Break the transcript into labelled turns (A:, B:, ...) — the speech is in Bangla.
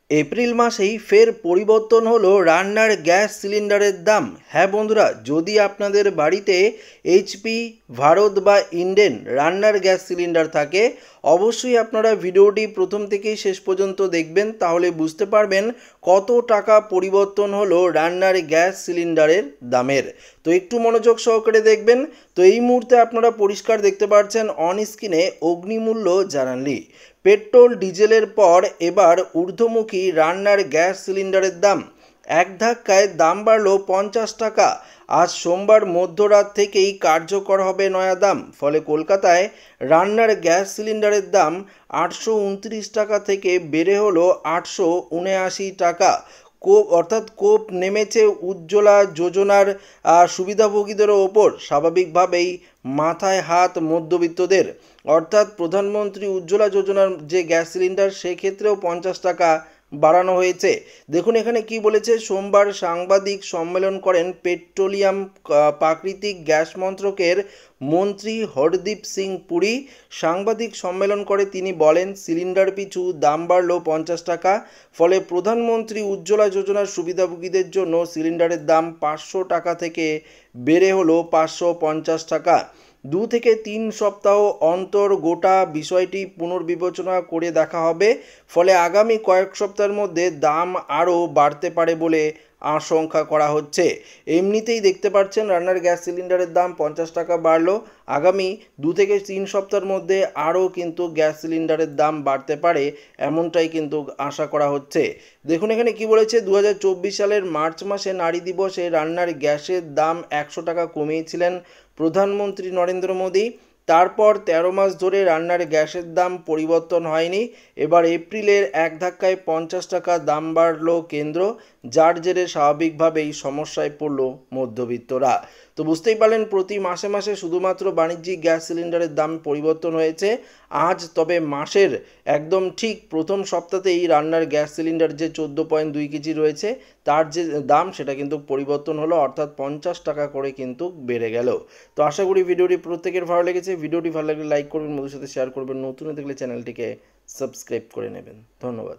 A: এপ্রিল মাসেই ফের পরিবর্তন হলো রান্নার গ্যাস সিলিন্ডারের দাম। হ্যাঁ বন্ধুরা, যদি আপনাদের বাড়িতে এইচপি, ভারত বা ইন্ডেন রান্নার গ্যাস সিলিন্ডার থাকে, অবশ্যই আপনারা ভিডিওটি প্রথম থেকেই শেষ পর্যন্ত দেখবেন, তাহলে বুঝতে পারবেন কত টাকা পরিবর্তন হলো রান্নার গ্যাস সিলিন্ডারের দামের। তো একটু মনোযোগ সহকারে দেখবেন। তো এই মুহূর্তে আপনারা পরিষ্কার দেখতে পাচ্ছেন অন স্ক্রিনে অগ্নিমূল্য জানালি। পেট্রোল ডিজেলের পর এবার ঊর্ধ্বমুখী রান্নার গ্যাস সিলিন্ডারের দাম। এক ধাক্কায় দাম বাড়ল 50 টাকা। আজ সোমবার মধ্যরাত থেকেই কার্যকর হবে নয়া দাম। ফলে কলকাতায় রান্নার গ্যাস সিলিন্ডারের দাম 829 টাকা থেকে বেড়ে হলো 879 টাকা। কোপ নেমেছে উজ্জ্বলা যোজনার সুবিধাভোগীদের ওপর। স্বাভাবিকভাবেই মাথায় হাত মধ্যবিত্তদের। অর্থাৎ প্রধানমন্ত্রী উজ্জ্বলা যোজনার যে গ্যাস সিলিন্ডার, সেক্ষেত্রেও 50 টাকা বাড়ানো হয়েছে। দেখুন এখানে কি বলেছে। সোমবার সাংবাদিক সম্মেলন করেন পেট্রোলিয়াম প্রাকৃতিক গ্যাস মন্ত্রকের মন্ত্রী হরদীপ সিং পুরী। সাংবাদিক সম্মেলন করে তিনি বলেন, সিলিন্ডার পিছু দাম বাড়ল 50 টাকা। ফলে প্রধানমন্ত্রী উজ্জ্বলা যোজনার সুবিধাভোগীদের জন্য সিলিন্ডারের দাম 500 টাকা থেকে বেড়ে হলো 550 টাকা। 2 থেকে 3 সপ্তাহ অন্তর গোটা বিষয়টি পুনর্বিবেচনা করে দেখা হবে। ফলে আগামী কয়েক সপ্তাহের মধ্যে দাম আরও বাড়তে পারে বলে আশঙ্কা করা হচ্ছে। এমনিতেই দেখতে পাচ্ছেন রান্নার গ্যাস সিলিন্ডারের দাম 50 টাকা বাড়লো। আগামী 2 থেকে 3 সপ্তাহের মধ্যে আরও কিন্তু গ্যাস সিলিন্ডারের দাম বাড়তে পারে, এমনটাই কিন্তু আশা করা হচ্ছে। দেখুন এখানে কি বলেছে। 2024 সালের মার্চ মাসে নারী দিবসে রান্নার গ্যাসের দাম 100 টাকা কমিয়েছিলেন প্রধানমন্ত্রী নরেন্দ্র মোদী। তারপর 13 মাস ধরে রান্নার গ্যাসের দাম পরিবর্তন হয়নি। এবার এপ্রিলের এক ধাক্কায় 50 টাকা দাম বাড়ল কেন্দ্র, যার জেরে স্বাভাবিকভাবেই সমস্যায় পড়ল মধ্যবিত্তরা। তো বুঝতেই পারলেন, প্রতি মাসে মাসে শুধুমাত্র বাণিজ্যিক গ্যাস সিলিন্ডারের দাম পরিবর্তন হয়েছে। আজ তবে মাসের একদম ঠিক প্রথম সপ্তাহতেই রান্নার গ্যাস সিলিন্ডার যে 14.2 কেজি রয়েছে, তার যে দাম সেটা কিন্তু পরিবর্তন হলো, অর্থাৎ 50 টাকা করে কিন্তু বেড়ে গেল। তো আশা করি ভিডিওটি প্রত্যেকের ভালো লেগেছে। ভিডিওটি ভালো লাগলে লাইক করবেন, বন্ধুদের সাথে শেয়ার করবেন, নতুন হয়ে থাকলে চ্যানেলটিকে সাবস্ক্রাইব করে নেবেন। ধন্যবাদ।